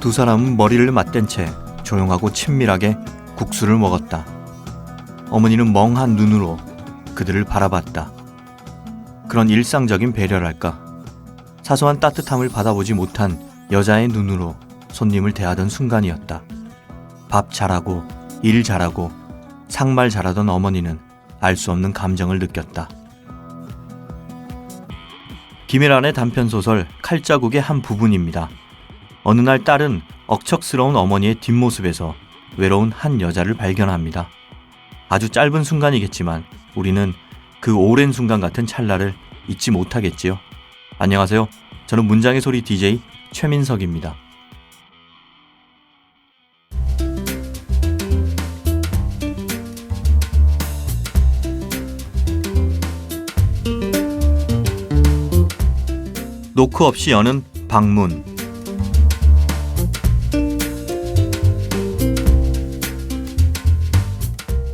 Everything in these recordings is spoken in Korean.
두 사람은 머리를 맞댄 채 조용하고 친밀하게 국수를 먹었다. 어머니는 멍한 눈으로 그들을 바라봤다. 그런 일상적인 배려랄까. 사소한 따뜻함을 받아보지 못한 여자의 눈으로 손님을 대하던 순간이었다. 밥 잘하고 일 잘하고 상말 잘하던 어머니는 알 수 없는 감정을 느꼈다. 김혜란의 단편소설 칼자국의 한 부분입니다. 어느 날 딸은 억척스러운 어머니의 뒷모습에서 외로운 한 여자를 발견합니다. 아주 짧은 순간이겠지만 우리는 그 오랜 순간 같은 찰나를 잊지 못하겠지요. 안녕하세요. 저는 문장의 소리 DJ 최민석입니다. 노크 없이 여는 방문.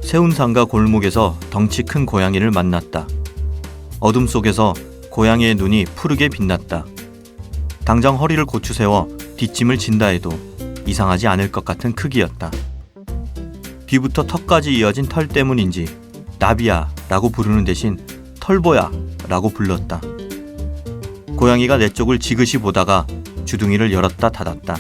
세운상가 골목에서 덩치 큰 고양이를 만났다. 어둠 속에서 고양이의 눈이 푸르게 빛났다. 당장 허리를 고추 세워 뒷짐을 진다 해도 이상하지 않을 것 같은 크기였다. 귀부터 턱까지 이어진 털 때문인지 나비야 라고 부르는 대신 털보야 라고 불렀다. 고양이가 내 쪽을 지그시 보다가 주둥이를 열었다 닫았다.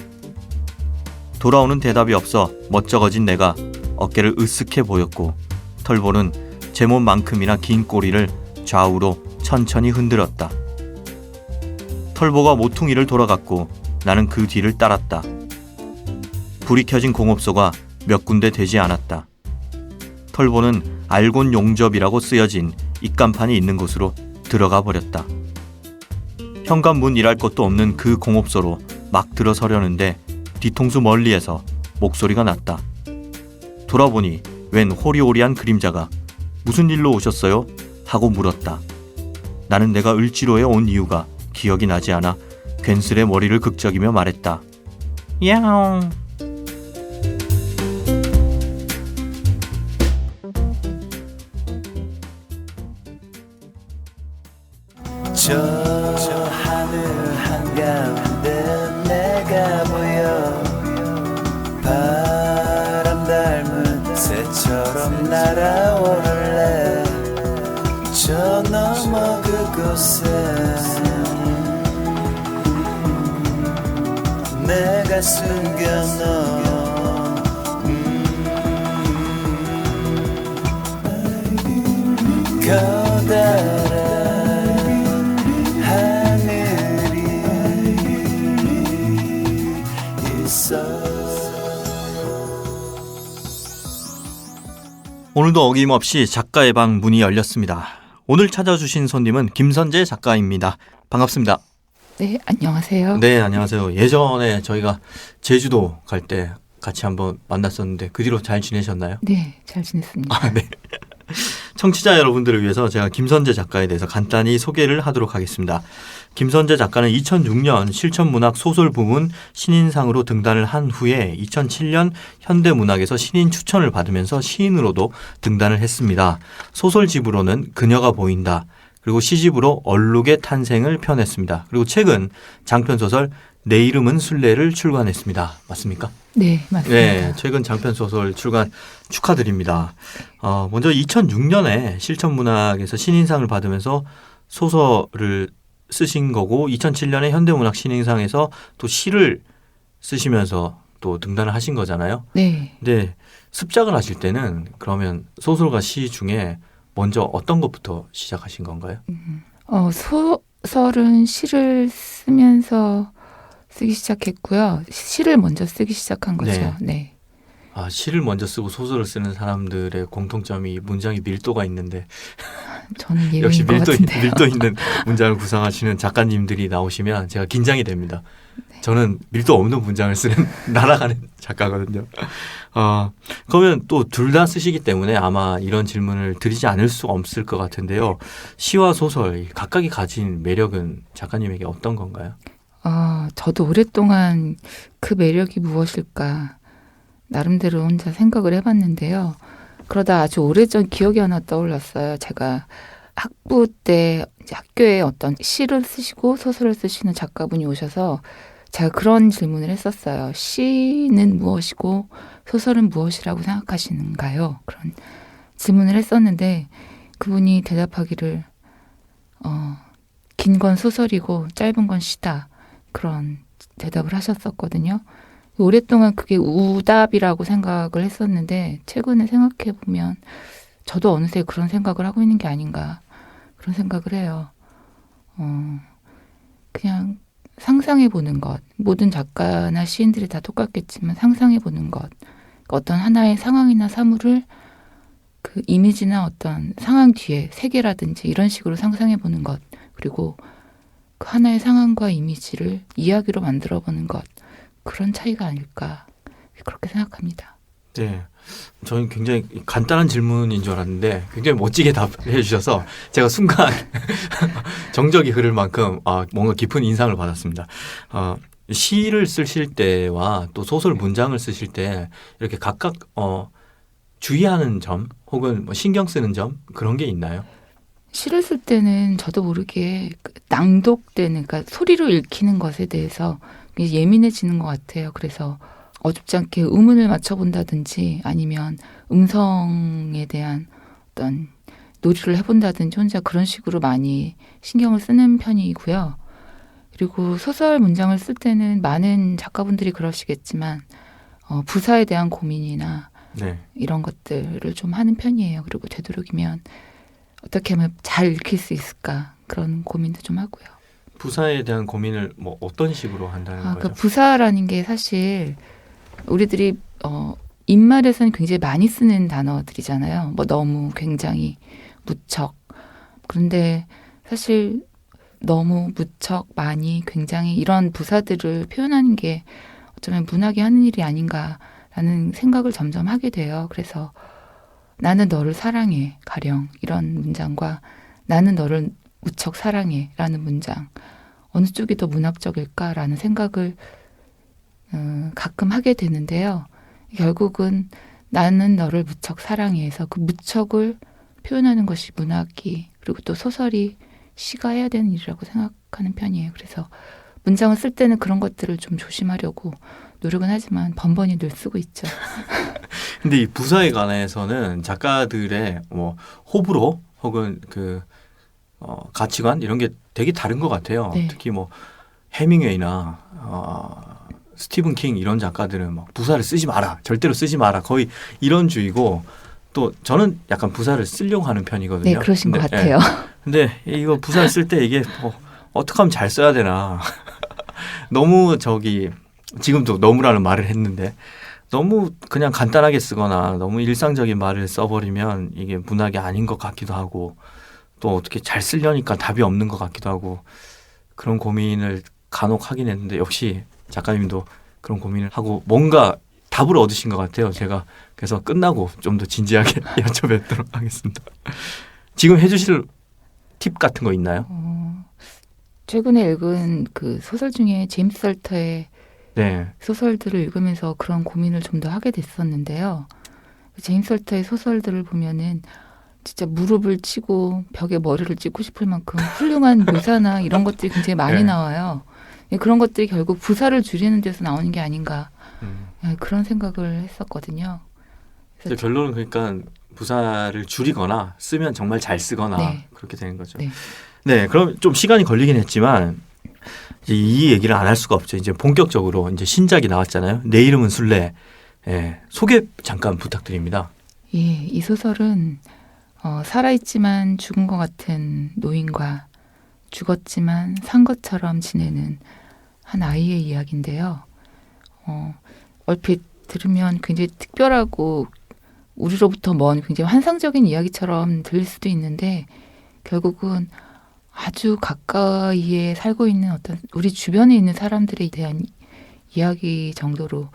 돌아오는 대답이 없어 멋쩍어진 내가 어깨를 으쓱해 보였고 털보는 제 몸만큼이나 긴 꼬리를 좌우로 천천히 흔들었다. 털보가 모퉁이를 돌아갔고 나는 그 뒤를 따랐다. 불이 켜진 공업소가 몇 군데 되지 않았다. 털보는 알곤 용접이라고 쓰여진 입간판이 있는 곳으로 들어가 버렸다. 현관문 일할 것도 없는 그 공업소로 막 들어서려는데 뒤통수 멀리에서 목소리가 났다. 돌아보니 웬 호리호리한 그림자가 무슨 일로 오셨어요? 하고 물었다. 나는 내가 을지로에 온 이유가 기억이 나지 않아 괜스레 머리를 극적이며 말했다. 야옹. 저 하늘 한가운데 내가 보여 바람 닮은 새처럼 날아오를래 저 너머 그곳에 내가 숨겨놓은 커다란 오늘도 어김없이 작가의 방 문이 열렸습니다. 오늘 찾아주신 손님은 김선재 작가입니다. 반갑습니다. 네, 안녕하세요. 네, 안녕하세요. 예전에 저희가 제주도 갈 때 같이 한번 만났었는데 그 뒤로 잘 지내셨나요? 네, 잘 지냈습니다. 아, 네. 청취자 여러분들을 위해서 제가 김선재 작가에 대해서 간단히 소개를 하도록 하겠습니다. 김선재 작가는 2006년 실천문학 소설 부문 신인상으로 등단을 한 후에 2007년 현대문학에서 신인 추천을 받으면서 시인으로도 등단을 했습니다. 소설집으로는 그녀가 보인다. 그리고 시집으로 얼룩의 탄생을 펴냈습니다. 그리고 최근 장편소설 내 이름은 술래를 출간했습니다. 맞습니까? 네, 맞습니다. 네, 최근 장편소설 출간 축하드립니다. 먼저 2006년에 실천문학에서 신인상을 받으면서 소설을 쓰신 거고 2007년에 현대문학 신인상에서 또 시를 쓰시면서 또 등단을 하신 거잖아요. 네. 근데 습작을 하실 때는 그러면 소설과 시 중에 먼저 어떤 것부터 시작하신 건가요? 소설은 시를 쓰면서 쓰기 시작했고요. 시를 먼저 쓰기 시작한 거죠. 네. 네. 아, 시를 먼저 쓰고 소설을 쓰는 사람들의 공통점이 문장이 밀도가 있는데 저는 예외인 역시 것 같은데요. 밀도 있는 문장을 구상하시는 작가님들이 나오시면 제가 긴장이 됩니다. 네. 저는 밀도 없는 문장을 쓰는 날아가는 작가거든요. 그러면 또 둘 다 쓰시기 때문에 아마 이런 질문을 드리지 않을 수 없을 것 같은데요. 시와 소설 각각이 가진 매력은 작가님에게 어떤 건가요? 저도 오랫동안 그 매력이 무엇일까 나름대로 혼자 생각을 해봤는데요. 그러다 아주 오래전 기억이 하나 떠올랐어요. 제가 학부 때 이제 학교에 어떤 시를 쓰시고 소설을 쓰시는 작가분이 오셔서 제가 그런 질문을 했었어요. 시는 무엇이고 소설은 무엇이라고 생각하시는가요? 그런 질문을 했었는데 그분이 대답하기를 긴 건 소설이고 짧은 건 시다. 그런 대답을 하셨었거든요. 오랫동안 그게 우답이라고 생각을 했었는데 최근에 생각해보면 저도 어느새 그런 생각을 하고 있는 게 아닌가 그런 생각을 해요. 그냥 상상해보는 것. 모든 작가나 시인들이 다 똑같겠지만 상상해보는 것. 어떤 하나의 상황이나 사물을 그 이미지나 어떤 상황 뒤에 세계라든지 이런 식으로 상상해보는 것. 그리고 그 하나의 상황과 이미지를 이야기로 만들어보는 것. 그런 차이가 아닐까 그렇게 생각합니다. 네, 저는 굉장히 간단한 질문인 줄 알았는데 굉장히 멋지게 답해 주셔서 제가 순간 정적이 흐를 만큼 뭔가 깊은 인상을 받았습니다. 시를 쓰실 때와 또 소설 문장을 쓰실 때 이렇게 각각 주의하는 점 혹은 뭐 신경 쓰는 점 그런 게 있나요? 시를 쓸 때는 저도 모르게 낭독되는 그러니까 소리로 읽히는 것에 대해서 예민해지는 것 같아요. 그래서 어줍지 않게 음운을 맞춰본다든지 아니면 음성에 대한 어떤 놀이를 해본다든지 혼자 그런 식으로 많이 신경을 쓰는 편이고요. 그리고 소설 문장을 쓸 때는 많은 작가분들이 그러시겠지만 부사에 대한 고민이나 네. 이런 것들을 좀 하는 편이에요. 그리고 되도록이면 어떻게 하면 잘 읽힐 수 있을까 그런 고민도 좀 하고요. 부사에 대한 고민을 뭐 어떤 식으로 한다는 거죠? 그 부사라는 게 사실 우리들이 입말에서는 굉장히 많이 쓰는 단어들이잖아요. 뭐 너무, 굉장히, 무척. 그런데 사실 너무, 무척, 많이, 굉장히 이런 부사들을 표현하는 게 어쩌면 문학이 하는 일이 아닌가라는 생각을 점점 하게 돼요. 그래서 나는 너를 사랑해 가령 이런 문장과 나는 너를 무척 사랑해 라는 문장 어느 쪽이 더 문학적일까라는 생각을 가끔 하게 되는데요. 결국은 나는 너를 무척 사랑해서 그 무척을 표현하는 것이 문학이 그리고 또 소설이 시가 해야 되는 일이라고 생각하는 편이에요. 그래서 문장을 쓸 때는 그런 것들을 좀 조심하려고 노력은 하지만 번번이 늘 쓰고 있죠. 근데 이 부사에 관해서는 작가들의 뭐 호불호 혹은 그 가치관 이런 게 되게 다른 것 같아요. 네. 특히 뭐 해밍웨이나 스티븐 킹 이런 작가들은 막 부사를 쓰지 마라, 절대로 쓰지 마라, 거의 이런 주의고 또 저는 약간 부사를 쓰려고 하는 편이거든요. 네, 그러신 것 같아요. 근데 이거 부사를 쓸 때 이게 어떻게 하면 잘 써야 되나 너무 지금도 너무라는 말을 했는데 너무 그냥 간단하게 쓰거나 너무 일상적인 말을 써버리면 이게 문학이 아닌 것 같기도 하고 또 어떻게 잘 쓰려니까 답이 없는 것 같기도 하고 그런 고민을 간혹 하긴 했는데 역시 작가님도 그런 고민을 하고 뭔가 답을 얻으신 것 같아요. 제가 그래서 끝나고 좀 더 진지하게 여쭤뵙도록 하겠습니다. 지금 해주실 팁 같은 거 있나요? 최근에 읽은 그 소설 중에 제임스 살터의 네. 소설들을 읽으면서 그런 고민을 좀 더 하게 됐었는데요. 제임스 살터의 소설들을 보면은 진짜 무릎을 치고 벽에 머리를 찍고 싶을 만큼 훌륭한 묘사나 이런 것들이 굉장히 많이 네. 나와요. 그런 것들이 결국 부사를 줄이는 데서 나오는 게 아닌가 그런 생각을 했었거든요. 근데 결론은 그러니까 부사를 줄이거나 쓰면 정말 잘 쓰거나 네. 그렇게 되는 거죠. 네. 네, 그럼 좀 시간이 걸리긴 했지만 이제 이 얘기를 안 할 수가 없죠. 이제 본격적으로 이제 신작이 나왔잖아요. 내 이름은 술래. 예, 소개 잠깐 부탁드립니다. 예, 이 소설은 살아있지만 죽은 것 같은 노인과 죽었지만 산 것처럼 지내는 한 아이의 이야기인데요. 얼핏 들으면 굉장히 특별하고 우리로부터 먼 굉장히 환상적인 이야기처럼 들릴 수도 있는데 결국은 아주 가까이에 살고 있는 어떤 우리 주변에 있는 사람들에 대한 이야기 정도로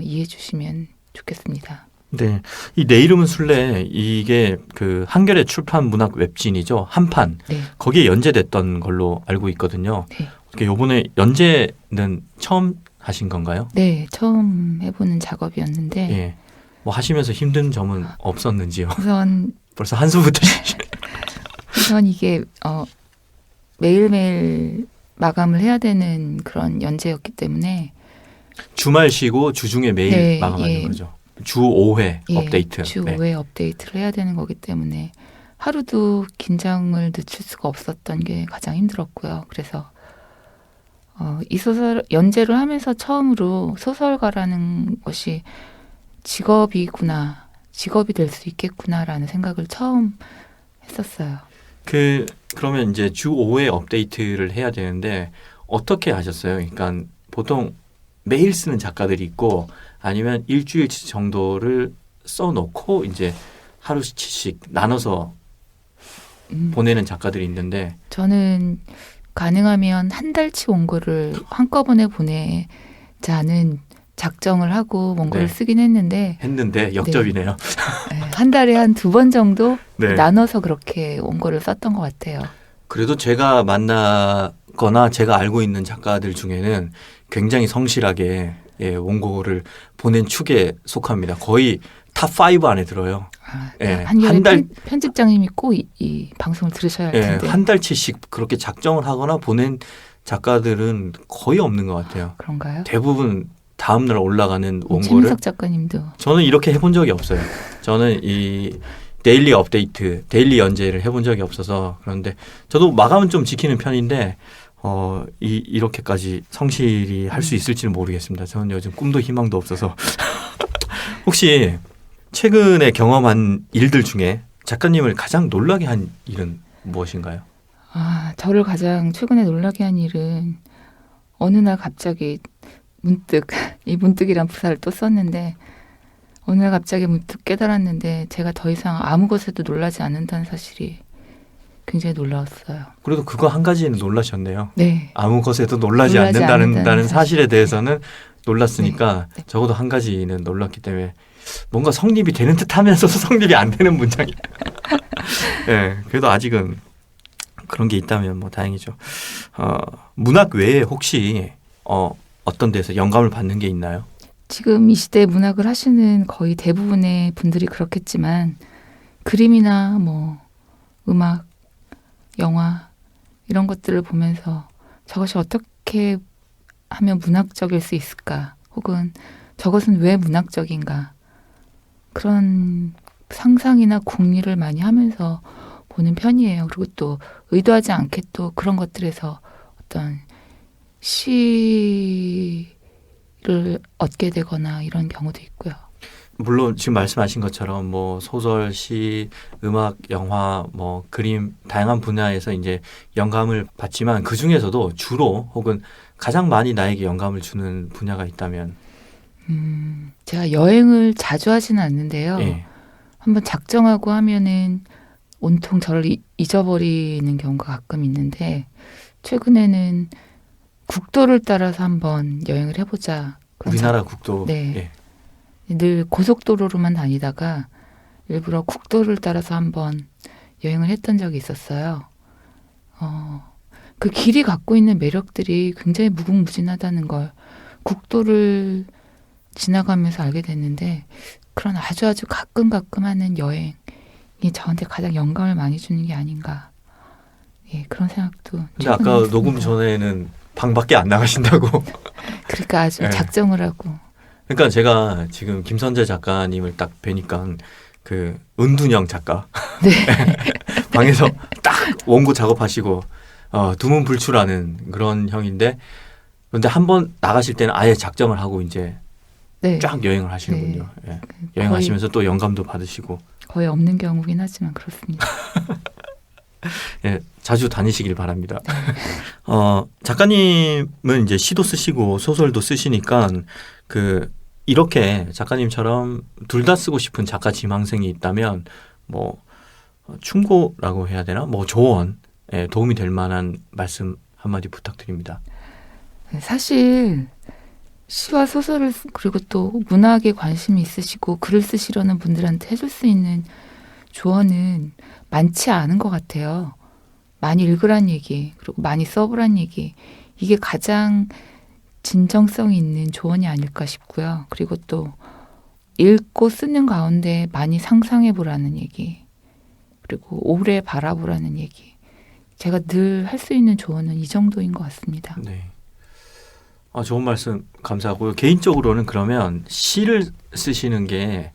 이해해 주시면 좋겠습니다. 네, 이 내 이름은 술래 이게 그 한겨레 출판 문학 웹진이죠. 한판. 네. 거기에 연재됐던 걸로 알고 있거든요. 네. 이번에 연재는 처음 하신 건가요? 네, 처음 해보는 작업이었는데 예. 뭐 하시면서 힘든 점은 없었는지요? 우선 벌써 한숨부터 이게 매일매일 마감을 해야 되는 그런 연재였기 때문에 주말 쉬고 주중에 매일 네, 마감하는 예. 거죠. 주 5회 예, 업데이트. 주 네. 5회 업데이트를 해야 되는 거기 때문에 하루도 긴장을 늦출 수가 없었던 게 가장 힘들었고요. 그래서 이 소설 연재를 하면서 처음으로 소설가라는 것이 직업이구나, 직업이 될 수 있겠구나라는 생각을 처음 했었어요. 그러면 이제 주 5회 업데이트를 해야 되는데 어떻게 하셨어요? 그러니까 보통 매일 쓰는 작가들이 있고 아니면 일주일치 정도를 써놓고 이제 하루치씩 나눠서 보내는 작가들이 있는데 저는 가능하면 한 달치 원고를 한꺼번에 보내자는 작정을 하고 원고를 네. 쓰긴 했는데 역접이네요. 한 달에 한 2번 정도 네. 나눠서 그렇게 원고를 썼던 것 같아요. 그래도 제가 만나거나 제가 알고 있는 작가들 중에는 굉장히 성실하게 원고를 보낸 축에 속합니다. 거의 탑5 안에 들어요. 예, 한겨레 한 달- 편집장님이 꼭 이 방송을 들으셔야 할 텐데. 한 달치씩 그렇게 작정을 하거나 보낸 작가들은 거의 없는 것 같아요. 그런가요? 대부분 다음날 올라가는 원고를 최민석 작가님도 저는 이렇게 해본 적이 없어요. 저는 이 데일리 업데이트, 데일리 연재를 해본 적이 없어서 그런데 저도 마감은 좀 지키는 편인데 이렇게까지 성실히 할 수 있을지는 모르겠습니다. 저는 요즘 꿈도 희망도 없어서 혹시 최근에 경험한 일들 중에 작가님을 가장 놀라게 한 일은 무엇인가요? 저를 가장 최근에 놀라게 한 일은 어느 날 갑자기 문득 이 문득이란 부사를 또 썼는데 어느 날 갑자기 문득 깨달았는데 제가 더 이상 아무 것에도 놀라지 않는다는 사실이 굉장히 놀라웠어요. 그래도 그거 한 가지는 놀라셨네요. 네. 아무 것에도 놀라지 놀라지 않는다는 않는다는 사실에 사실. 대해서는 놀랐으니까 네. 적어도 한 가지는 놀랐기 때문에 뭔가 성립이 되는 듯하면서도 성립이 안 되는 문장이. 네, 그래도 아직은 그런 게 있다면 뭐 다행이죠. 문학 외에 혹시 어떤 데서 영감을 받는 게 있나요? 지금 이 시대에 문학을 하시는 거의 대부분의 분들이 그렇겠지만 그림이나 뭐 음악, 영화 이런 것들을 보면서 저것이 어떻게 하면 문학적일 수 있을까? 혹은 저것은 왜 문학적인가? 그런 상상이나 궁리를 많이 하면서 보는 편이에요. 그리고 또 의도하지 않게 또 그런 것들에서 어떤 시를 얻게 되거나 이런 경우도 있고요. 물론 지금 말씀하신 것처럼 뭐 소설, 시, 음악, 영화, 뭐 그림 다양한 분야에서 이제 영감을 받지만 그 중에서도 주로 혹은 가장 많이 나에게 영감을 주는 분야가 있다면 제가 여행을 자주 하지는 않는데요. 예. 한번 작정하고 하면은 온통 저를 잊어버리는 경우가 가끔 있는데 최근에는 국도를 따라서 한번 여행을 해보자. 그런 우리나라 국도 네. 예. 늘 고속도로로만 다니다가 일부러 국도를 따라서 한번 여행을 했던 적이 있었어요. 그 길이 갖고 있는 매력들이 굉장히 무궁무진하다는 걸 국도를 지나가면서 알게 됐는데 그런 아주 가끔 하는 여행이 저한테 가장 영감을 많이 주는 게 아닌가. 예, 그런 생각도. 근데 아까 했습니다. 녹음 전에는 방 밖에 안 나가신다고. 그러니까 아주 네. 작정을 하고. 그러니까 제가 지금 김선재 작가님을 딱 뵈니까 그 은둔형 작가 네. 방에서 딱 원고 작업하시고 두문불출하는 그런 형인데 근데 한번 나가실 때는 아예 작정을 하고 이제 네. 쫙 여행을 하시는군요. 예. 거의, 여행하시면서 또 영감도 받으시고 거의 없는 경우긴 하지만 그렇습니다. 예, 자주 다니시길 바랍니다. 작가님은 이제 시도 쓰시고 소설도 쓰시니까 이렇게 작가님처럼 둘 다 쓰고 싶은 작가 지망생이 있다면 뭐 충고라고 해야 되나? 뭐 조언 도움이 될 만한 말씀 한마디 부탁드립니다. 사실 시와 소설을 그리고 또 문학에 관심이 있으시고 글을 쓰시려는 분들한테 해줄 수 있는 조언은 많지 않은 것 같아요. 많이 읽으란 얘기 그리고 많이 써보란 얘기 이게 가장 진정성 있는 조언이 아닐까 싶고요. 그리고 또 읽고 쓰는 가운데 많이 상상해보라는 얘기 그리고 오래 바라보라는 얘기 제가 늘 할 수 있는 조언은 이 정도인 것 같습니다. 네. 좋은 말씀 감사하고요. 개인적으로는 그러면 시를 쓰시는 게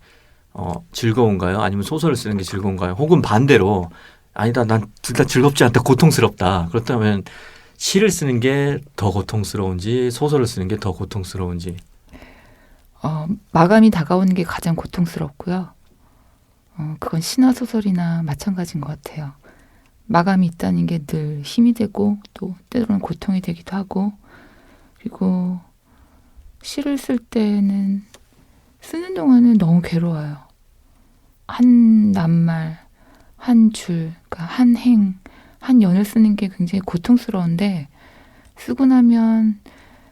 즐거운가요? 아니면 소설을 쓰는 게 즐거운가요? 혹은 반대로 아니다, 난 둘 다 즐겁지 않다, 고통스럽다. 그렇다면 시를 쓰는 게 더 고통스러운지 소설을 쓰는 게 더 고통스러운지. 마감이 다가오는 게 가장 고통스럽고요. 그건 시나 소설이나 마찬가지인 것 같아요. 마감이 있다는 게 늘 힘이 되고 또 때로는 고통이 되기도 하고, 그리고 시를 쓸 때는 쓰는 동안은 너무 괴로워요. 한 낱말, 한 줄, 그러니까 한 행, 한 연을 쓰는 게 굉장히 고통스러운데, 쓰고 나면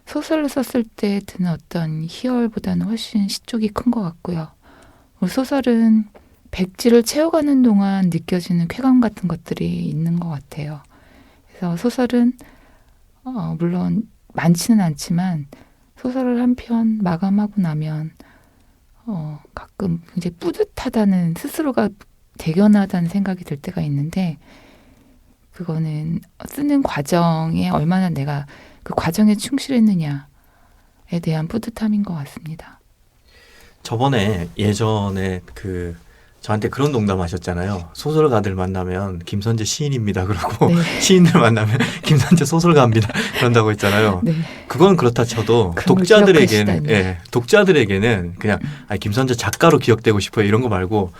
소설을 썼을 때 드는 어떤 희열보다는 훨씬 시 쪽이 큰 것 같고요. 소설은 백지를 채워가는 동안 느껴지는 쾌감 같은 것들이 있는 것 같아요. 그래서 소설은 물론 많지는 않지만 소설을 한 편 마감하고 나면 가끔 굉장히 뿌듯하다는, 스스로가 대견하다는 생각이 들 때가 있는데, 그거는 쓰는 과정에 얼마나 내가 그 과정에 충실했느냐에 대한 뿌듯함인 것 같습니다. 저번에 예전에 저한테 그런 농담하셨잖아요. 소설가들 만나면 김선재 시인입니다. 그러고 네. 시인들 만나면 김선재 소설가입니다. 그런다고 했잖아요. 네. 그건 그렇다 쳐도 그런 걸 기억하시다니. 독자들에게는 그냥 김선재 작가로 기억되고 싶어요. 이런 거 말고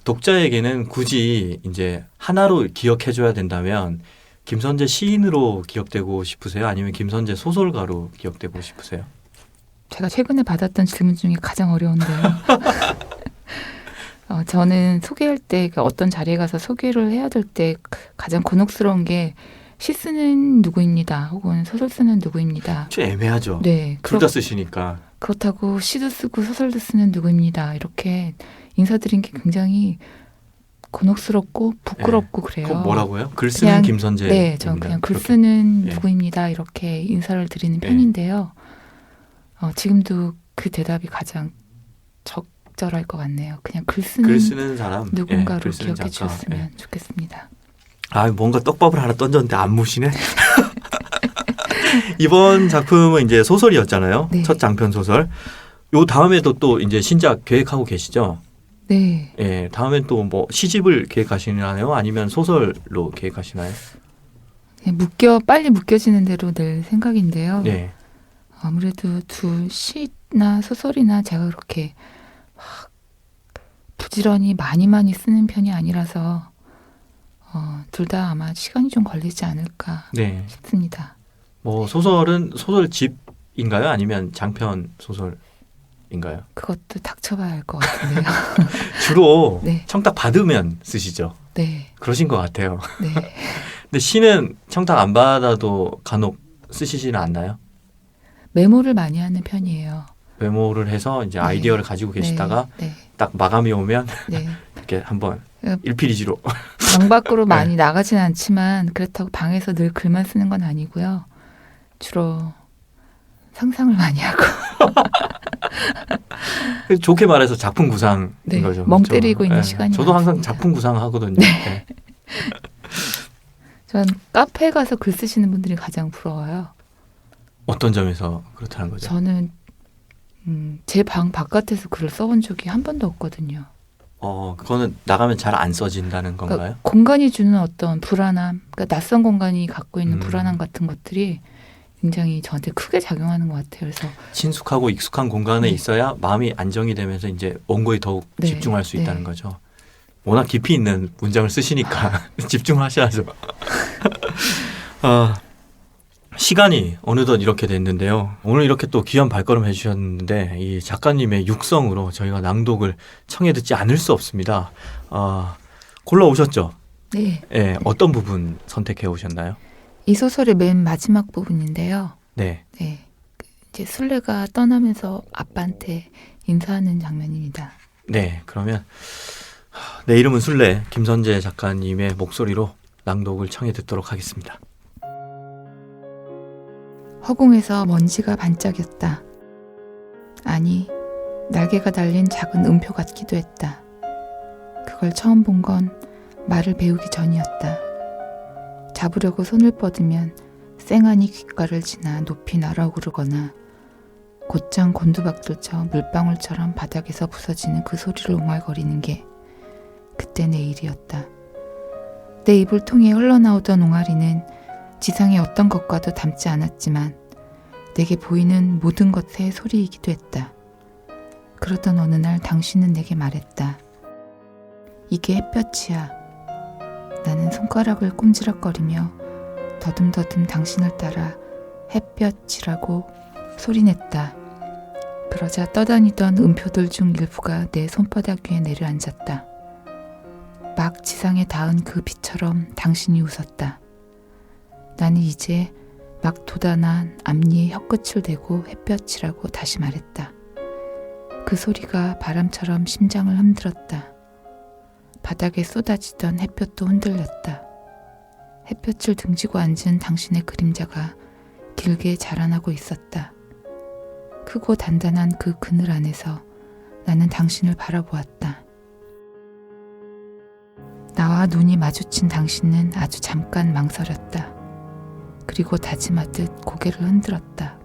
독자에게는 굳이 이제 하나로 기억해줘야 된다면 김선재 시인으로 기억되고 싶으세요? 아니면 김선재 소설가로 기억되고 싶으세요? 제가 최근에 받았던 질문 중에 가장 어려운데요. 저는 소개할 때, 어떤 자리에 가서 소개를 해야 될 때 가장 곤혹스러운 게 시 쓰는 누구입니다. 혹은 소설 쓰는 누구입니다. 좀 애매하죠. 네. 둘 다 쓰시니까. 그렇다고 시도 쓰고 소설도 쓰는 누구입니다. 이렇게 인사드린 게 굉장히 곤혹스럽고 부끄럽고 그래요. 그럼 뭐라고요? 글 쓰는 그냥, 김선재. 네, 저는 그냥 글 쓰는 예. 누구입니다. 이렇게 인사를 드리는 편인데요. 지금도 그 대답이 가장 적절할 것 같네요. 그냥 글 쓰는 사람. 누군가로 글 쓰는 기억해 작가. 주셨으면 좋겠습니다. 뭔가 떡밥을 하나 던졌는데 안 무시네. 이번 작품은 이제 소설이었잖아요. 네. 첫 장편 소설. 요 다음에도 또 이제 신작 계획하고 계시죠? 네. 예, 다음엔 또 뭐 시집을 계획하시나요? 아니면 소설로 계획하시나요? 그냥 빨리 묶여지는 대로 낼 생각인데요. 네. 아무래도 시나 소설이나 제가 그렇게 막 부지런히 많이 쓰는 편이 아니라서 둘 다 아마 시간이 좀 걸리지 않을까 네. 싶습니다. 뭐 소설은 소설집인가요? 아니면 장편 소설인가요? 그것도 닥쳐봐야 할 것 같은데요. 주로 네. 청탁 받으면 쓰시죠. 네. 그러신 것 같아요. 네. 근데 시는 청탁 안 받아도 간혹 쓰시지는 않나요? 메모를 많이 하는 편이에요. 메모를 해서 이제 아이디어를 가지고 계시다가 네. 딱 마감이 오면 네. 이렇게 한번 네. 일필이지로. 방 밖으로 많이 나가진 않지만 그렇다고 방에서 늘 글만 쓰는 건 아니고요. 주로 상상을 많이 하고 좋게 말해서 작품 구상인 네, 거죠. 멍 그렇죠? 때리고 있는 네. 시간이 저도 항상 많습니다. 작품 구상하거든요. 네. 전 카페 가서 글 쓰시는 분들이 가장 부러워요. 어떤 점에서 그렇다는 거죠? 저는 제 방 바깥에서 글을 써본 적이 한 번도 없거든요. 그거는 나가면 잘 안 써진다는 건가요? 그러니까 공간이 주는 어떤 불안함, 그러니까 낯선 공간이 갖고 있는 음. 불안함 같은 것들이 굉장히 저한테 크게 작용하는 것 같아요. 그래서 친숙하고 익숙한 공간에 네. 있어야 마음이 안정이 되면서 이제 원고에 더욱 네. 집중할 수 네. 있다는 거죠. 워낙 깊이 있는 문장을 쓰시니까 집중하셔야죠. 시간이 어느덧 이렇게 됐는데요. 오늘 이렇게 또 귀한 발걸음 해주셨는데 이 작가님의 육성으로 저희가 낭독을 청해 듣지 않을 수 없습니다. 골라오셨죠? 네, 예, 어떤 부분 선택해 오셨나요? 이 소설의 맨 마지막 부분인데요. 네. 네, 이제 술래가 떠나면서 아빠한테 인사하는 장면입니다. 네, 그러면 내 이름은 술래 김선재 작가님의 목소리로 낭독을 청해 듣도록 하겠습니다. 허공에서 먼지가 반짝였다. 아니, 날개가 달린 작은 음표 같기도 했다. 그걸 처음 본 건 말을 배우기 전이었다. 잡으려고 손을 뻗으면 쌩하니 귓가를 지나 높이 날아오르거나 곧장 곤두박질쳐 물방울처럼 바닥에서 부서지는 그 소리를 옹알거리는 게 그때 내 일이었다. 내 입을 통해 흘러나오던 옹알이는 지상의 어떤 것과도 닮지 않았지만 내게 보이는 모든 것의 소리이기도 했다. 그러던 어느 날 당신은 내게 말했다. 이게 햇볕이야. 나는 손가락을 꼼지락거리며 더듬더듬 당신을 따라 햇볕이라고 소리냈다. 그러자 떠다니던 음표들 중 일부가 내 손바닥 위에 내려앉았다. 막 지상에 닿은 그 빛처럼 당신이 웃었다. 나는 이제 막 돋아난 앞니에 혀끝을 대고 햇볕이라고 다시 말했다. 그 소리가 바람처럼 심장을 흔들었다. 바닥에 쏟아지던 햇볕도 흔들렸다. 햇볕을 등지고 앉은 당신의 그림자가 길게 자라나고 있었다. 크고 단단한 그 그늘 안에서 나는 당신을 바라보았다. 나와 눈이 마주친 당신은 아주 잠깐 망설였다. 그리고 다짐하듯 고개를 흔들었다.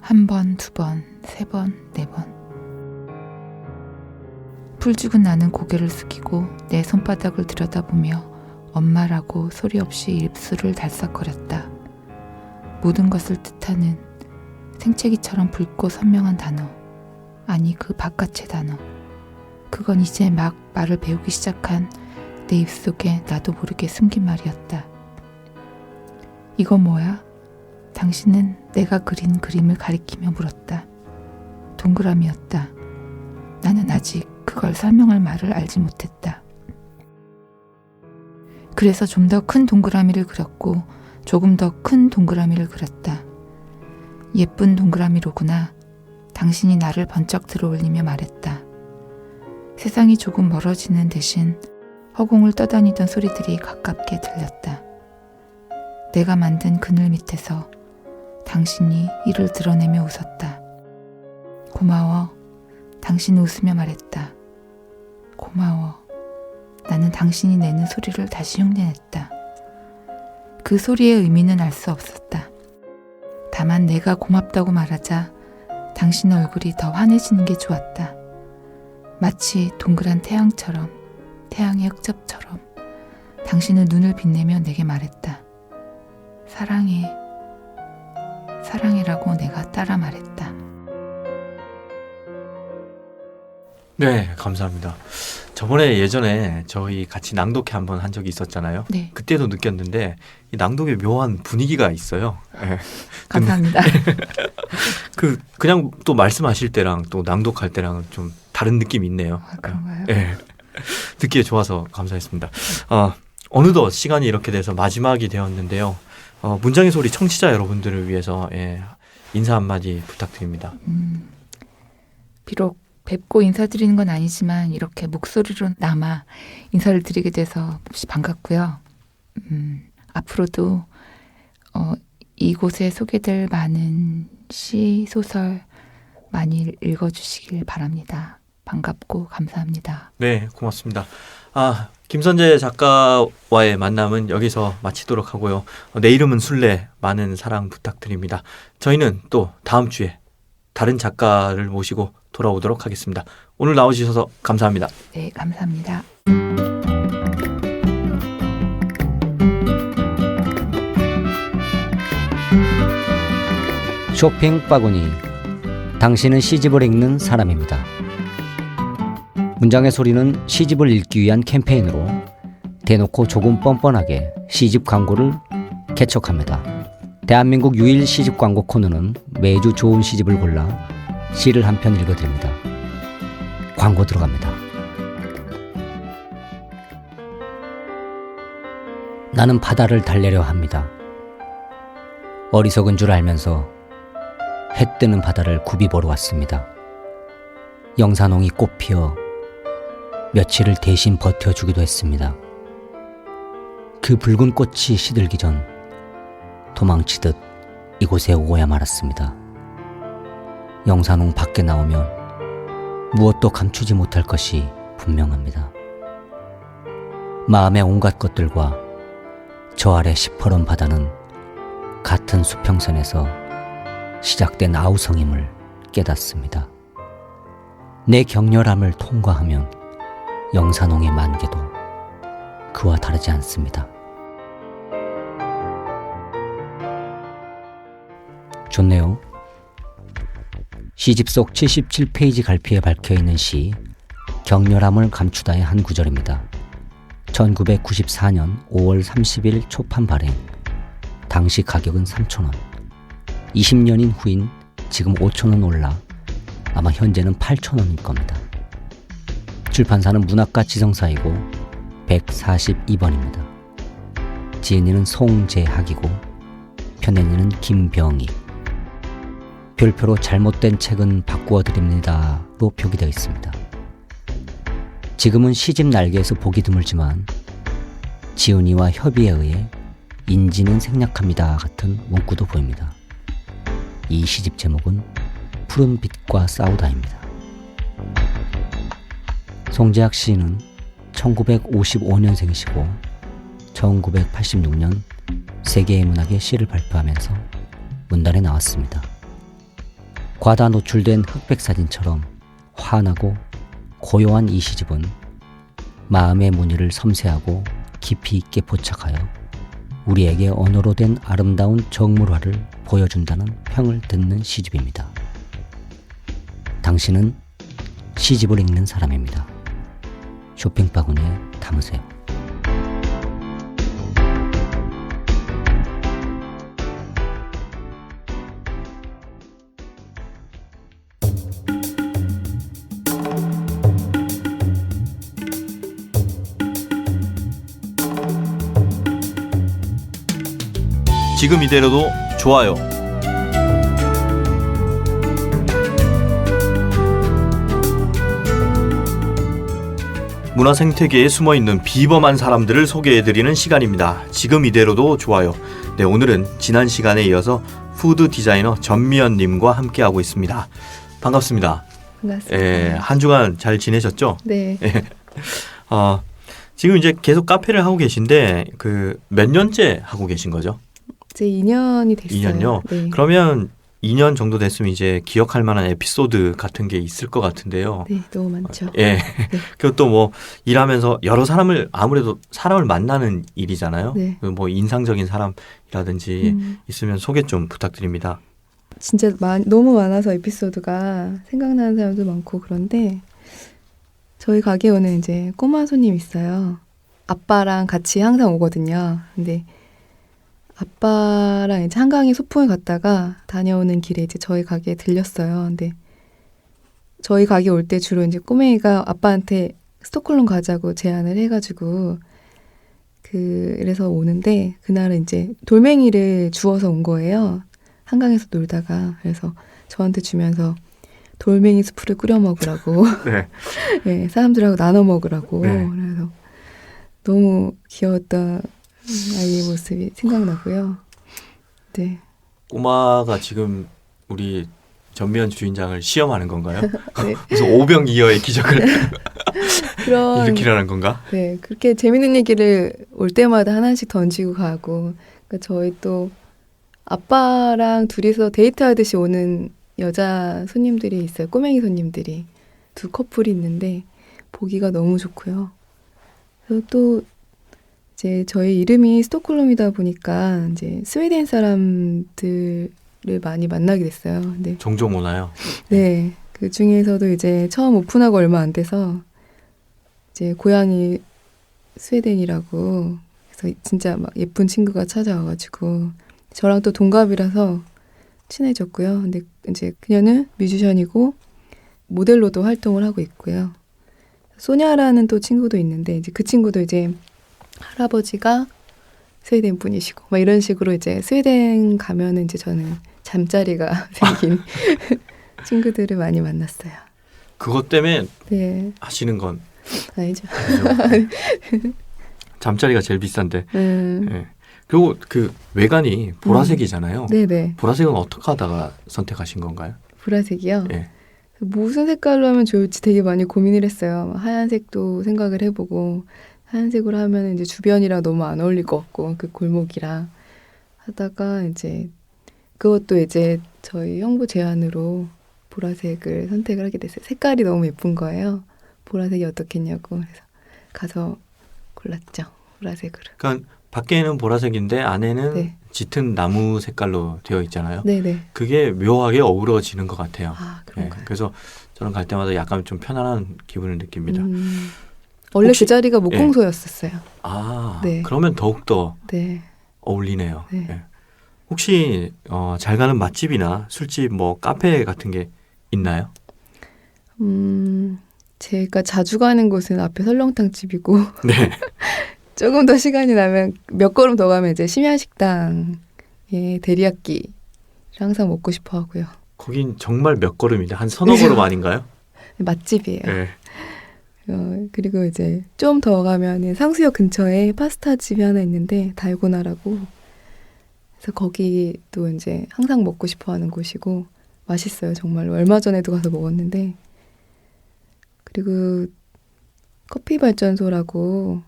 한 번, 두 번, 세 번, 네 번. 풀죽은 나는 고개를 숙이고 내 손바닥을 들여다보며 엄마라고 소리 없이 입술을 달싹거렸다. 모든 것을 뜻하는 생채기처럼 붉고 선명한 단어. 아니 그 바깥의 단어. 그건 이제 막 말을 배우기 시작한 내 입속에 나도 모르게 숨긴 말이었다. 이거 뭐야? 당신은 내가 그린 그림을 가리키며 물었다. 동그라미였다. 나는 아직 그걸 설명할 말을 알지 못했다. 그래서 좀 더 큰 동그라미를 그렸고 조금 더 큰 동그라미를 그렸다. 예쁜 동그라미로구나. 당신이 나를 번쩍 들어올리며 말했다. 세상이 조금 멀어지는 대신 허공을 떠다니던 소리들이 가깝게 들렸다. 내가 만든 그늘 밑에서 당신이 이를 드러내며 웃었다. 고마워. 당신은 웃으며 말했다. 고마워. 나는 당신이 내는 소리를 다시 흉내냈다. 그 소리의 의미는 알 수 없었다. 다만 내가 고맙다고 말하자 당신의 얼굴이 더 환해지는 게 좋았다. 마치 동그란 태양처럼, 태양의 흑접처럼 당신은 눈을 빛내며 내게 말했다. 사랑해. 사랑해라고 내가 따라 말했다. 네, 감사합니다. 저번에 예전에 저희 같이 낭독회 한번 한 적이 있었잖아요. 네. 그때도 느꼈는데 이 낭독에 묘한 분위기가 있어요. 네. 감사합니다. 그냥 또 말씀하실 때랑 또 낭독할 때랑 좀 다른 느낌이 있네요. 아, 그런가요? 네. 듣기에 좋아서 감사했습니다. 어느덧 시간이 이렇게 돼서 마지막이 되었는데요. 문장의 소리 청취자 여러분들을 위해서 인사 한마디 부탁드립니다. 비록 뵙고 인사드리는 건 아니지만 이렇게 목소리로 남아 인사를 드리게 돼서 몹시 반갑고요. 앞으로도 이곳에 소개될 많은 시, 소설 많이 읽어주시길 바랍니다. 반갑고 감사합니다. 네, 고맙습니다. 김선재 작가와의 만남은 여기서 마치도록 하고요. 내 이름은 술래, 많은 사랑 부탁드립니다. 저희는 또 다음 주에 다른 작가를 모시고 돌아오도록 하겠습니다. 오늘 나오셔서 감사합니다. 네, 감사합니다. 쇼핑 바구니. 당신은 시집을 읽는 사람입니다. 문장의 소리는 시집을 읽기 위한 캠페인으로 대놓고 조금 뻔뻔하게 시집 광고를 개척합니다. 대한민국 유일 시집 광고 코너는 매주 좋은 시집을 골라 시를 한 편 읽어드립니다. 광고 들어갑니다. 나는 바다를 달래려 합니다. 어리석은 줄 알면서 해 뜨는 바다를 굽이 보러 왔습니다. 영산홍이 꽃피어 며칠을 대신 버텨주기도 했습니다. 그 붉은 꽃이 시들기 전 도망치듯 이곳에 오고야 말았습니다. 영산홍 밖에 나오면 무엇도 감추지 못할 것이 분명합니다. 마음의 온갖 것들과 저 아래 시퍼런 바다는 같은 수평선에서 시작된 아우성임을 깨닫습니다. 내 격렬함을 통과하면 영산홍의 만개도 그와 다르지 않습니다. 좋네요. 시집 속 77페이지 갈피에 박혀있는 시 격렬함을 감추다의 한 구절입니다. 1994년 5월 30일 초판 발행. 당시 가격은 3,000원. 20년인 후인 지금 5,000원 올라 아마 현재는 8,000원일 겁니다. 출판사는 문학가 지성사이고 142번입니다. 지은이는 송재학이고 펴낸 이는 김병희. 별표로 잘못된 책은 바꾸어 드립니다로 표기되어 있습니다. 지금은 시집 날개에서 보기 드물지만 지은이와 협의에 의해 인지는 생략합니다 같은 문구도 보입니다. 이 시집 제목은 푸른 빛과 싸우다입니다. 송재학 시인은 1955년생이시고 1986년 세계의 문학의 시를 발표하면서 문단에 나왔습니다. 과다 노출된 흑백 사진처럼 환하고 고요한 이 시집은 마음의 무늬를 섬세하고 깊이 있게 포착하여 우리에게 언어로 된 아름다운 정물화를 보여준다는 평을 듣는 시집입니다. 당신은 시집을 읽는 사람입니다. 쇼핑바구니에 담으세요. 지금 이대로도 좋아요. 문화 생태계에 숨어있는 비범한 사람들을 소개해드리는 시간입니다. 지금 이대로도 좋아요. 네, 오늘은 지난 시간에 이어서 푸드 디자이너 전미연님과 함께하고 있습니다. 반갑습니다. 반갑습니다. 예, 한 주간 잘 지내셨죠? 네. 지금 이제 계속 카페를 하고 계신데 몇 년째 하고 계신 거죠? 이제 2년이 됐어요. 2년요? 네. 그러면 2년 정도 됐으면 이제 기억할 만한 에피소드 같은 게 있을 것 같은데요. 네, 너무 많죠. 예. 네. 그리고 또 뭐 일하면서 여러 아무래도 사람을 만나는 일이잖아요. 네. 뭐 인상적인 사람이라든지 있으면 소개 좀 부탁드립니다. 진짜 너무 많아서 에피소드가 생각나는 사람도 많고 그런데 저희 가게 오는 이제 꼬마 손님 있어요. 아빠랑 같이 항상 오거든요. 근데 아빠랑 이제 한강에 소풍을 갔다가 다녀오는 길에 이제 저희 가게에 들렸어요. 근데 저희 가게 올 때 주로 이제 꼬맹이가 아빠한테 스톡홀름 가자고 제안을 해가지고 그래서 오는데 그날은 이제 돌멩이를 주워서 온 거예요. 한강에서 놀다가. 그래서 저한테 주면서 돌멩이 수프를 끓여 먹으라고 네. 네, 사람들하고 나눠 먹으라고. 네. 그래서 너무 귀여웠던 아이의 모습이 생각나고요. 네. 꼬마가 지금 우리 전미연 주인장을 시험하는 건가요? 네. 그래서 오병이어의 기적을 그런 일으키라는 건가? 네, 그렇게 재밌는 얘기를 올 때마다 하나씩 던지고 가고. 그러니까 저희 또 아빠랑 둘이서 데이트하듯이 오는 여자 손님들이 있어요. 꼬맹이 손님들이. 두 커플이 있는데 보기가 너무 좋고요. 그리고 또 이제 저희 이름이 스톡홀름이다 보니까 이제 스웨덴 사람들을 많이 만나게 됐어요. 근데 종종 오나요? 네, 그 중에서도 이제 처음 오픈하고 얼마 안 돼서 이제 고향이 스웨덴이라고 그래서 진짜 막 예쁜 친구가 찾아와가지고 저랑 또 동갑이라서 친해졌고요. 근데 이제 그녀는 뮤지션이고 모델로도 활동을 하고 있고요. 소냐라는 또 친구도 있는데 이제 그 친구도 이제 할아버지가 스웨덴 분이시고 막 이런 식으로 이제 스웨덴 가면은 이제 저는 잠자리가 생긴 친구들을 많이 만났어요. 그것 때문에 네, 하시는 건 아니죠. 아니죠. 잠자리가 제일 비싼데. 예. 그리고 그 외관이 보라색이잖아요. 네네. 보라색은 어떻게 하다가 선택하신 건가요? 보라색이요? 예. 무슨 색깔로 하면 좋을지 되게 많이 고민을 했어요. 하얀색도 생각을 해보고 하얀색으로 하면 이제 주변이랑 너무 안 어울릴 것 같고 그 골목이랑 하다가 이제 그것도 이제 저희 형부 제안으로 보라색을 선택을 하게 됐어요. 색깔이 너무 예쁜 거예요. 보라색이 어떻겠냐고 그래서 가서 골랐죠. 보라색으로. 그러니까 밖에는 보라색인데 안에는 네. 짙은 나무 색깔로 되어 있잖아요. 네네. 그게 묘하게 어우러지는 것 같아요. 아 네, 그런가요? 그래서 저는 갈 때마다 약간 좀 편안한 기분을 느낍니다. 원래 혹시- 그 자리가 목공소였었어요. 아, 네. 그러면 더욱더 네. 어울리네요. 네. 네. 혹시 잘 가는 맛집이나 술집, 뭐 카페 같은 게 있나요? 제가 자주 가는 곳은 앞에 설렁탕 집이고 네. 조금 더 시간이 나면 몇 걸음 더 가면 이제 심야식당에 데리야끼를 항상 먹고 싶어 하고요. 거긴 정말 몇 걸음인데 한 서너 걸음 아닌가요? 맛집이에요. 네. 그리고 이제 좀 더 가면 상수역 근처에 파스타 집이 하나 있는데 달고나라고 그래서 거기도 이제 항상 먹고 싶어 하는 곳이고 맛있어요. 정말로. 얼마 전에도 가서 먹었는데 그리고 커피 발전소라고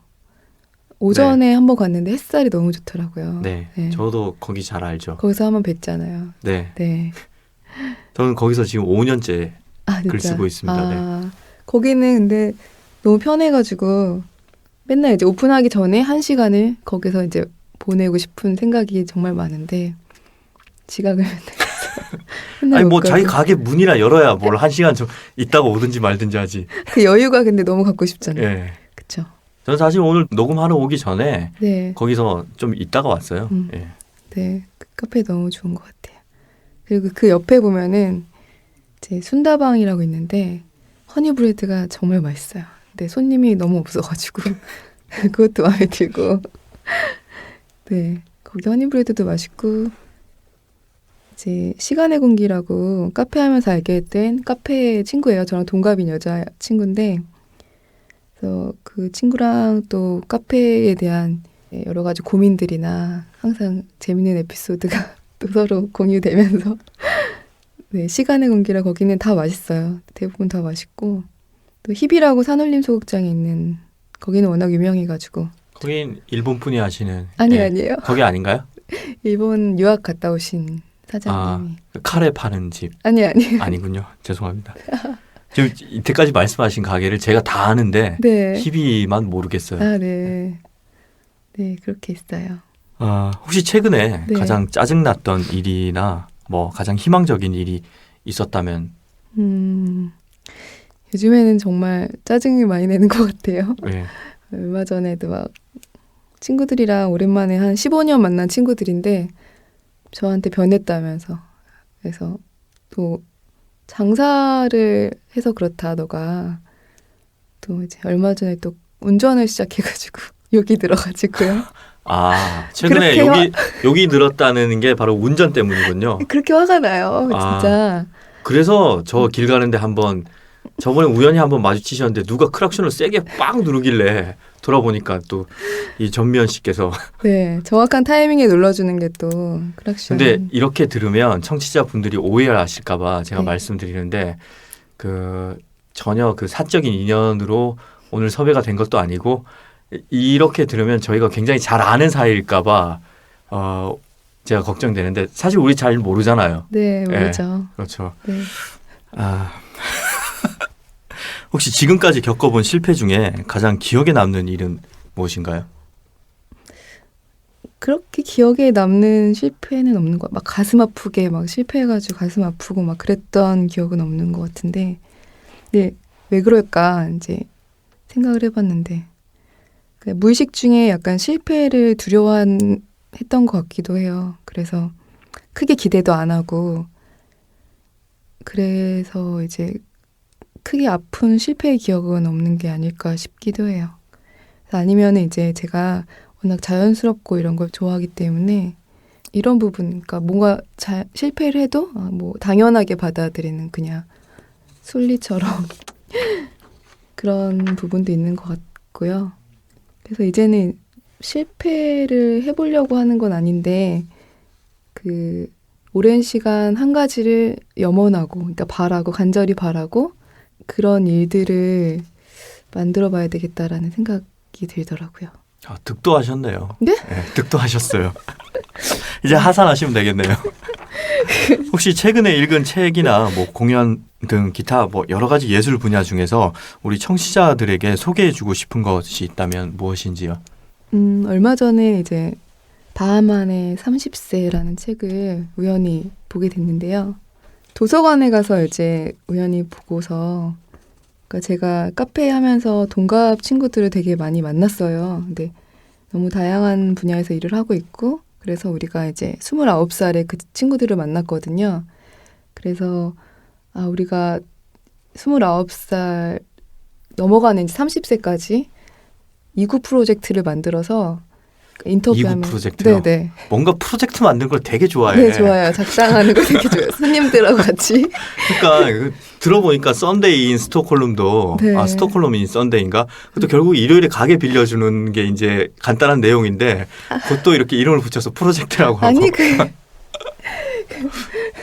오전에 한번 갔는데 햇살이 너무 좋더라고요. 네. 네. 저도 거기 잘 알죠. 거기서 한번 뵀잖아요. 네. 네. 저는 거기서 지금 5년째 아, 글 진짜. 쓰고 있습니다. 네. 아, 거기는 근데 너무 편해가지고 맨날 이제 오픈하기 전에 1시간을 거기서 이제 보내고 싶은 생각이 정말 많은데 지각을 맨날 아니 못 뭐 자기 가고. 가게 문이나 열어야 뭘 한 시간 좀 있다가 오든지 말든지 하지. 그 여유가 근데 너무 갖고 싶잖아요. 예. 그쵸? 저는 사실 오늘 녹음하러 오기 전에 네. 거기서 좀 있다가 왔어요. 예. 네. 그 카페 너무 좋은 것 같아요. 그리고 그 옆에 보면은 이제 순다방이라고 있는데 허니브레드가 정말 맛있어요. 근데 손님이 너무 없어가지고 그것도 마음에 들고 네. 거기 허니브레드도 맛있고 이제 시간의 공기라고 카페 하면서 알게 된 카페 친구예요. 저랑 동갑인 여자 친구인데 그래서 그 친구랑 또 카페에 대한 여러 가지 고민들이나 항상 재밌는 에피소드가 또 서로 공유되면서 네, 시간의 공기라 거기는 다 맛있어요. 대부분 다 맛있고 또 힙이라고 산울림 소극장에 있는 거기는 워낙 유명해가지고 거긴 일본 분이 하시는 아니에요. 거기 아닌가요? 일본 유학 갔다 오신 사장님이 카레 파는 집 아니에요. 아니군요. 죄송합니다. 지금 이때까지 말씀하신 가게를 제가 다 아는데 네. 희비만 모르겠어요. 아, 네. 네, 그렇게 있어요. 혹시 최근에 네. 가장 짜증났던 일이나 뭐 가장 희망적인 일이 있었다면 요즘에는 정말 짜증이 많이 내는 것 같아요. 예. 얼마 전에도 막 친구들이랑 오랜만에 한 15년 만난 친구들인데 저한테 변했다면서 그래서 또 장사를 해서 그렇다 너가 또 이제 얼마 전에 또 운전을 시작해가지고 욕이 들어가지고요. 최근에 그렇게 욕이 늘었다는 게 바로 운전 때문이군요. 그렇게 화가 나요, 진짜. 그래서 저 길 가는데 한번 저번에 우연히 한번 마주치셨는데 누가 크락션을 세게 빵 누르길래 돌아보니까 또 이 전미연 씨께서 네, 정확한 타이밍에 눌러주는 게 또 크락션. 근데 이렇게 들으면 청취자분들이 오해하실까봐 제가 네. 말씀드리는데 전혀 그 사적인 인연으로 오늘 섭외가 된 것도 아니고 이렇게 들으면 저희가 굉장히 잘 아는 사이일까봐 제가 걱정되는데 사실 우리 잘 모르잖아요. 네, 모르죠. 네, 그렇죠. 네. 혹시 지금까지 겪어본 실패 중에 가장 기억에 남는 일은 무엇인가요? 그렇게 기억에 남는 실패는 없는 것 같아요. 막 가슴 아프게 막 실패해가지고 가슴 아프고 막 그랬던 기억은 없는 것 같은데 네, 왜 그럴까 이제 생각을 해봤는데 무의식 중에 약간 실패를 두려워했던 것 같기도 해요. 그래서 크게 기대도 안 하고 그래서 이제 크게 아픈 실패의 기억은 없는 게 아닐까 싶기도 해요. 아니면 이제 제가 워낙 자연스럽고 이런 걸 좋아하기 때문에 이런 부분, 그러니까 뭔가 실패를 해도 뭐 당연하게 받아들이는 그냥 순리처럼 그런 부분도 있는 것 같고요. 그래서 이제는 실패를 해보려고 하는 건 아닌데 그 오랜 시간 한 가지를 염원하고, 그러니까 바라고 간절히 바라고 그런 일들을 만들어봐야 되겠다라는 생각을 들더라고요. 아, 득도하셨네요. 네? 득도하셨어요. 이제 하산하시면 되겠네요. 혹시 최근에 읽은 책이나 뭐 공연 등 기타 뭐 여러 가지 예술 분야 중에서 우리 청취자들에게 소개해주고 싶은 것이 있다면 무엇인지요? 얼마 전에 이제 바하만의 30세라는 책을 우연히 보게 됐는데요. 도서관에 가서 이제 우연히 보고서, 그러니까 제가 카페 하면서 동갑 친구들을 되게 많이 만났어요. 근데 너무 다양한 분야에서 일을 하고 있고, 그래서 우리가 이제 29살에 그 친구들을 만났거든요. 그래서 우리가 29살 넘어가는 이제 30세까지 이구 프로젝트를 만들어서 인터뷰하면. 이구 프로젝트요? 네네. 뭔가 프로젝트 만드는 걸 되게 좋아해. 네, 좋아요. 작당하는 거 되게 좋아요. 손님들하고 같이. 그러니까 들어보니까 썬데이인 스톡홀름도 네. 스톡홀름인 썬데이인가? 그것도 결국 일요일에 가게 빌려주는 게 이제 간단한 내용인데 그것도 이렇게 이름을 붙여서 프로젝트라고 하고.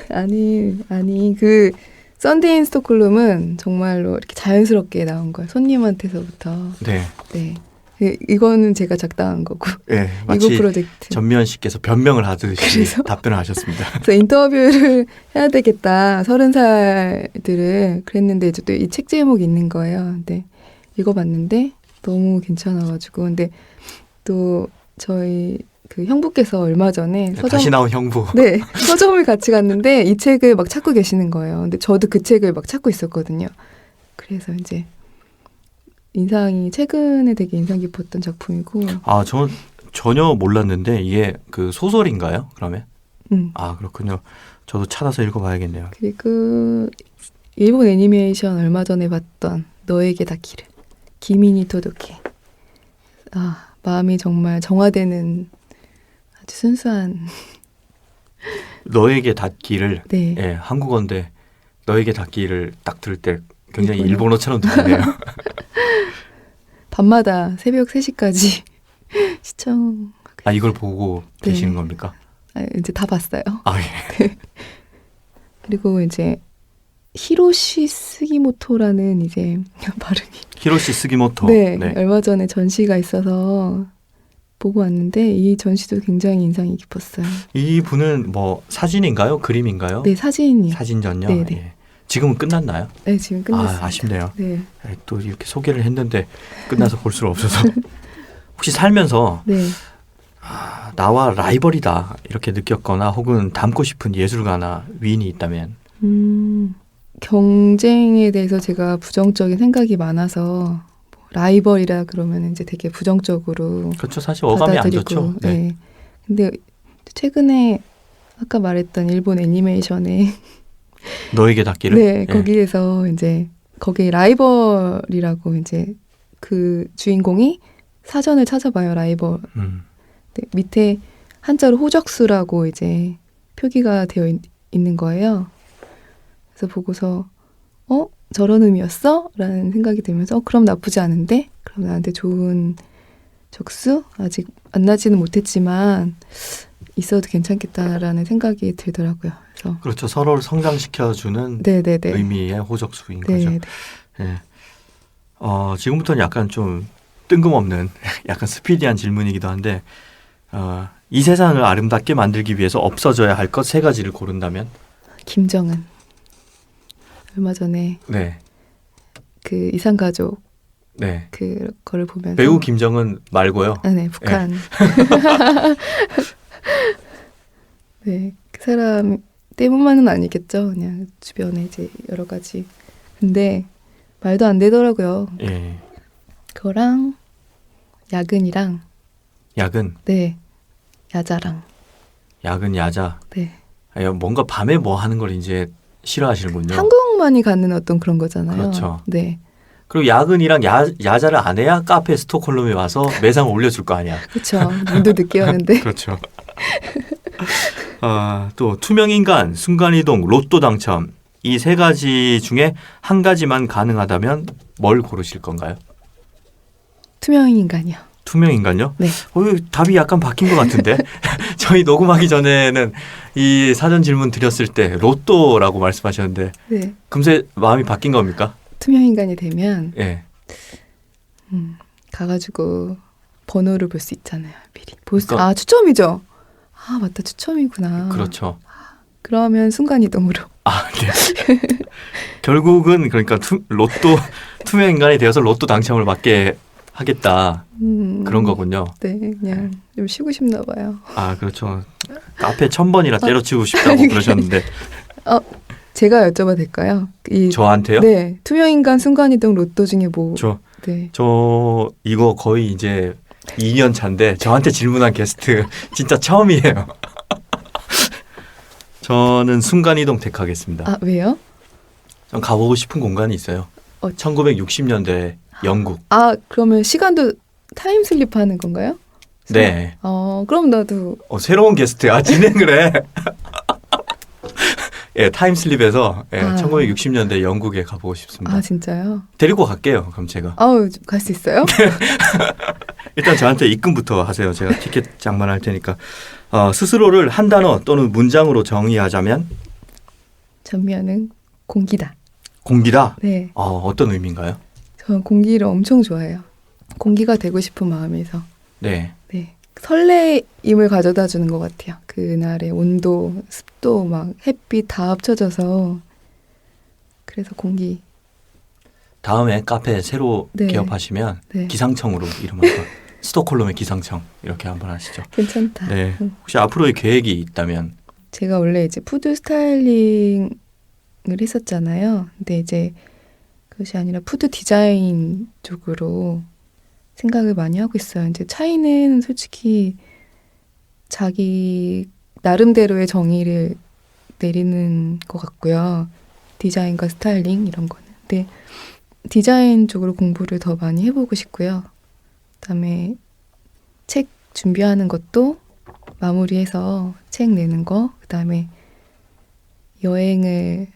아니 그 썬데이 인 스톡홀름은 정말로 이렇게 자연스럽게 나온 거예요. 손님한테서부터. 네. 네. 이거는 제가 작당한 거고. 네, 이구 마치 프로젝트. 전미연 씨께서 변명을 하듯이 그래서? 답변을 하셨습니다. 그래서 인터뷰를 해야 되겠다. 30살들을 그랬는데 이제 또 이 책 제목이 있는 거예요. 근데 읽어봤는데 너무 괜찮아가지고. 근데 또 저희 그 형부께서 얼마 전에 다시 나온 형부. 네, 서점을 같이 갔는데 이 책을 막 찾고 계시는 거예요. 근데 저도 그 책을 막 찾고 있었거든요. 그래서 이제 최근에 되게 인상 깊었던 작품이고. 아, 저 전혀 몰랐는데 이게 그 소설인가요? 그러면? 음. 아, 그렇군요. 저도 찾아서 읽어봐야겠네요. 그리고 일본 애니메이션 얼마 전에 봤던 너에게 닿기를, 기미니 토도케. 마음이 정말 정화되는 아주 순수한. 너에게 닿기를. 네. 예, 한국어인데 너에게 닿기를 딱 들을 때 굉장히 일본어. 일본어처럼 들리네요. 밤마다 새벽 3시까지 시청. 아, 이걸 보고 네. 계시는 겁니까? 이제 다 봤어요. 아, 예. 그리고 이제 히로시 스기모토라는 이제 발음이. 히로시 스기모토. 네, 얼마 전에 전시가 있어서 보고 왔는데 이 전시도 굉장히 인상이 깊었어요. 이 분은 뭐 사진인가요? 그림인가요? 네, 사진이요. 사진전요? 네, 네. 예. 지금은 끝났나요? 네, 지금 끝났습니다. 아쉽네요. 네, 예, 또 이렇게 소개를 했는데 끝나서 볼 수가 없어서. 혹시 살면서 네. 나와 라이벌이다 이렇게 느꼈거나 혹은 닮고 싶은 예술가나 위인이 있다면? 경쟁에 대해서 제가 부정적인 생각이 많아서 라이벌이라 그러면 이제 되게 부정적으로 그렇죠. 사실 어감이 안 받아들이고, 좋죠. 네. 네. 근데 최근에 아까 말했던 일본 애니메이션에 너에게 닿기를? 네, 예. 거기에서 이제 거기 라이벌이라고 이제 그 주인공이 사전을 찾아봐요. 라이벌. 음. 네, 밑에 한자로 호적수라고 이제 표기가 되어 있는 거예요. 그래서 보고서 저런 의미였어? 라는 생각이 들면서 그럼 나쁘지 않은데? 그럼 나한테 좋은 적수? 아직 만나지는 못했지만 있어도 괜찮겠다라는 생각이 들더라고요. 그래서 그렇죠. 서로를 성장시켜주는 네네네. 의미의 호적수인 네, 거죠. 네. 예. 지금부터는 약간 좀 뜬금없는 약간 스피디한 질문이기도 한데 이 세상을 아름답게 만들기 위해서 없어져야 할 것 3가지를 고른다면? 김정은. 얼마 전에 네. 그 이산가족 네. 그거를 보면서 배우 김정은 말고요. 네, 북한. 네, 그 사람 때문만은 아니겠죠. 그냥 주변에 이제 여러 가지. 근데 말도 안 되더라고요. 예. 그거랑 야근이랑 야근, 네, 야자랑 야근, 야자. 네. 뭔가 밤에 뭐 하는 걸 이제 싫어하시는군요. 한국만이 갖는 어떤 그런 거잖아요. 그렇죠. 네, 그리고 야근이랑 야자를 안 해야 카페 스톡홀름에 와서 매상 올려줄 거 아니야. 그렇죠. 눈도 늦게 오는데. 그렇죠. 또 투명인간, 순간이동, 로또 당첨 이 3가지 중에 한 가지만 가능하다면 뭘 고르실 건가요? 투명 인간이요. 투명인간요? 네. 답이 약간 바뀐 것 같은데 저희 녹음하기 전에는 이 사전 질문 드렸을 때 로또라고 말씀하셨는데 네. 금세 마음이 바뀐 겁니까? 투명 인간이 되면 예. 가가지고 번호를 볼 수 있잖아요. 미리. 그러니까- 추첨이죠. 아, 맞다. 추첨이구나. 그렇죠. 그러면 순간이동으로. 아, 네. 결국은 그러니까 로또 투명 인간이 되어서 로또 당첨을 받게 하겠다 그런 거군요. 네, 그냥 좀 쉬고 싶나 봐요. 아, 그렇죠. 카페 1000번이나 때려치우고 싶다고 그러셨는데 제가 여쭤봐도 될까요? 저한테요? 네, 투명인간 순간이동 로또 중에 뭐? 저 네. 이거 거의 이제 2년 차인데 저한테 질문한 게스트 진짜 처음이에요. 저는 순간이동 택하겠습니다. 아, 왜요? 전 가보고 싶은 공간이 있어요. 1960년대 영국. 아, 그러면 시간도 타임슬립 하는 건가요? 네. 그럼 나도. 새로운 게스트. 진행을 해. 예, 타임슬립에서 1960년대 영국에 가보고 싶습니다. 아, 진짜요? 데리고 갈게요. 그럼 제가. 갈 수 있어요? 일단 저한테 입금부터 하세요. 제가 티켓 장만할 테니까. 스스로를 한 단어 또는 문장으로 정의하자면 전면은 공기다. 공기다. 네. 어떤 의미인가요? 저는 공기를 엄청 좋아해요. 공기가 되고 싶은 마음에서. 네. 네. 설레임을 가져다 주는 것 같아요. 그날의 온도, 습도, 막 햇빛 다 합쳐져서. 그래서 공기. 다음에 카페 새로 네. 개업하시면 네. 기상청으로 이름 한번 스톡홀름의 기상청 이렇게 한번 하시죠. 괜찮다. 네. 혹시 앞으로의 계획이 있다면 제가 원래 이제 푸드 스타일링을 했었잖아요. 근데 이제 그것이 아니라 푸드 디자인 쪽으로 생각을 많이 하고 있어요. 이제 차이는 솔직히 자기 나름대로의 정의를 내리는 것 같고요. 디자인과 스타일링 이런 거는. 근데 디자인 쪽으로 공부를 더 많이 해보고 싶고요. 그다음에 책 준비하는 것도 마무리해서 책 내는 거, 그다음에 여행을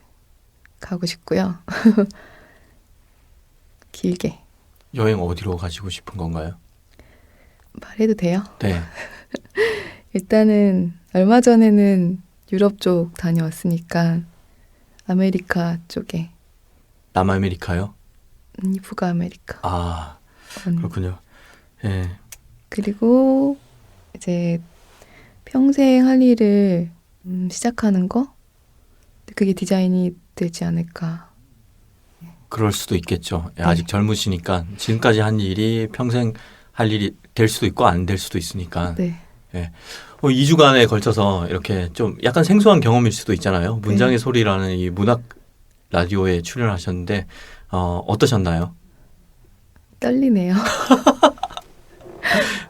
가고 싶고요. 길게. 여행 어디로 가시고 싶은 건가요? 말해도 돼요? 네. 일단은 얼마 전에는 유럽 쪽 다녀왔으니까 아메리카 쪽에. 남아메리카요? 북아메리카. 아, 그렇군요. 예. 그리고 이제 평생 할 일을 시작하는 거? 그게 디자인이 되지 않을까. 그럴 수도 있겠죠. 아직 젊으시니까 지금까지 한 일이 평생 할 일이 될 수도 있고 안 될 수도 있으니까. 네. 2주간에 걸쳐서 이렇게 좀 약간 생소한 경험일 수도 있잖아요. 문장의 소리라는 이 문학 라디오에 출연하셨는데 어떠셨나요? 떨리네요.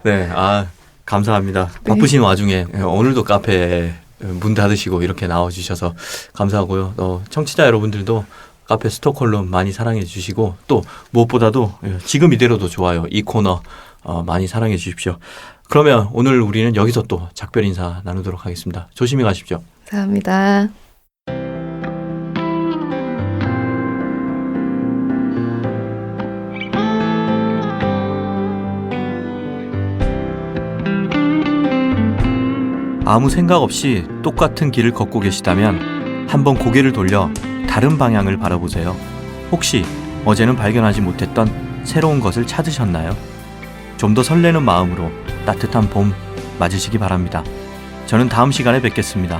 네, 감사합니다. 네. 바쁘신 와중에 오늘도 카페에 문 닫으시고 이렇게 나와주셔서 감사하고요. 청취자 여러분들도 카페 스톡홀름 많이 사랑해 주시고 또 무엇보다도 지금 이대로도 좋아요. 이 코너 많이 사랑해 주십시오. 그러면 오늘 우리는 여기서 또 작별 인사 나누도록 하겠습니다. 조심히 가십시오. 감사합니다. 아무 생각 없이 똑같은 길을 걷고 계시다면 한번 고개를 돌려 다른 방향을 바라보세요. 혹시 어제는 발견하지 못했던 새로운 것을 찾으셨나요? 좀 더 설레는 마음으로 따뜻한 봄 맞으시기 바랍니다. 저는 다음 시간에 뵙겠습니다.